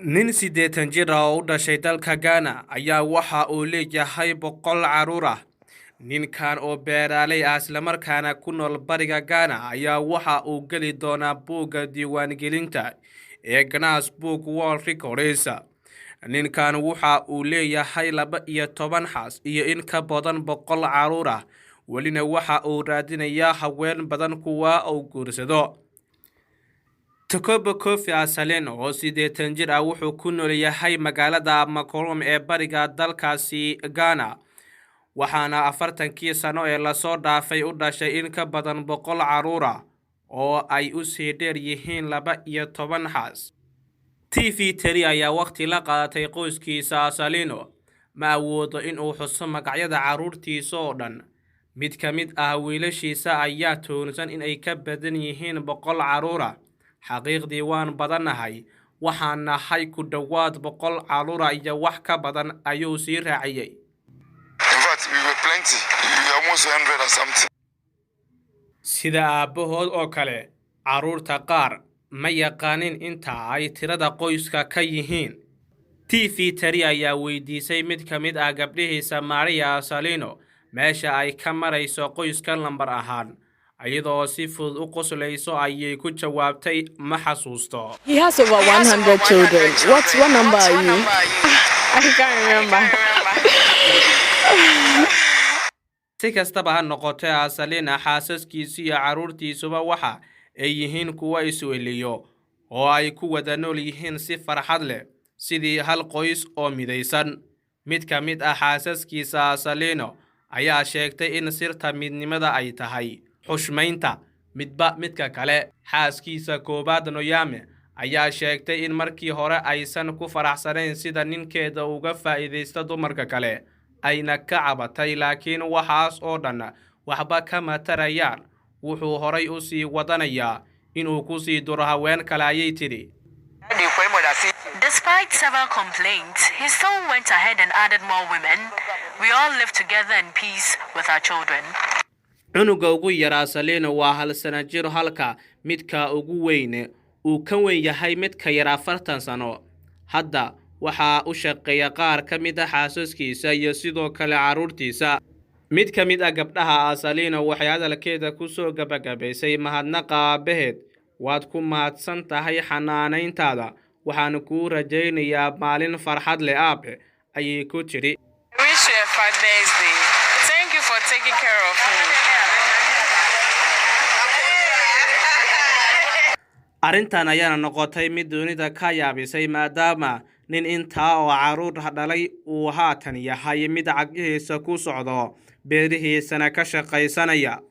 nin 80 jir ah oo u dhashay dalka Ghana ayaa waxa uu leeyahay 100 carruur ah. Ninkan oo beeraley ah isla markaana ku nool bariga Ghana ayaa waxa uu geli doonaa buugga diiwaangelinta ee Guinness Book World Records. Ninkan waxa uu leeyahay 12 xaas iyo in ka badan 100 carruur ah. Walina waxa uu raadinayaa haween badan kuwa uu guursado. Tabiye Abdi oo 80 jir ah wuxuu ku nool yahay magaalada Makolom ee bariga dalkaasi Ghana, waxaana 40 sano ee la soo dhaafay u dhashay in ka badan 100 carruur ah oo ay u sii dheer yihiin 12 xaas. TV3 ayaa waqti la qaadatay qoyskiisa Abdi ma awoodo in uu xuso magacyada carruurtiisa oo dhan. Mid ka mid ah wiilashiisa ayaa toonsan in ay ka badan yihiin 100 carruur ah. xaqiiqdii waan badanahay, waxaan nahay ku dhawaad 100 carruur iyo wax ka badan, ayuu sii raaciyay. In fact, we were plenty. We were almost 100 and something. Sida aabahood oo kale, carruurta qaar ma yaqaanin inta ay tirada qoyska ka yihiin. TV3 ayaa weydiisay mid ka mid ah gabdhihiisa Abdi meesha ay ka marayso qoyska lambar ahaan. Iyadoo si fudud u qoslayso ayay ku jawaabtay ma xasuusto. He has over 100 children. What number are you? I can't remember. Si kastaba ha noqotee, Abdi xaasaskiisa iyo carruurtiisuba waxa ay yihiin kuwa is-weheliyo oo ay ku wada nool yihiin si farxad leh, sidii hal qoys oo midaysan. Mid ka mid ah xaasaskiisa Abdi ayaa sheegtay in sirta midnimada ay tahay xushmaynta midba midka kale. Xaaskiisa koobaad Noyame ayaa sheegtay in markii hore aysan ku faraxsanayn sida ninkeeda uga faa'iideysto dumarka kale, ayna ka cabatay, laakiin waxaas oo dhan waxba kama tarayaan. Wuxuu horay u sii wadanayaa inuu ku sii duro haween kale, ayay tidhi. Despite several complaints, he still went ahead and added more women. We all live together in peace with our children. Cunuga ugu yar Abdi waa 1 sano jir, halka midka ugu weyn uu ka weyn yahay midka yar 40 sano. Hadda waxa uu shaqeeya qaar ka mid ah xaasaskiisa iyo sidoo kale carruurtiisa. Mid ka mid ah gabdhaha Abdi waxay hadalkeeda ku soo gabagabaysay mahadnaqa aabaheed. Waad ku mahadsan tahay xanaanayntaada, waxaan kuu rajaynayaa maalin farxad leh aabe, ayay ku tiri. I wish you a Father's Day. Thank you for taking care of me. Arrintan ayaana noqotay mid dunida ka yaabisay, maadaama nin intaa oo carruur dhalay uu haatan yahay mid cagihiisa ku socdo, beerihiisana ka shaqaysanaya.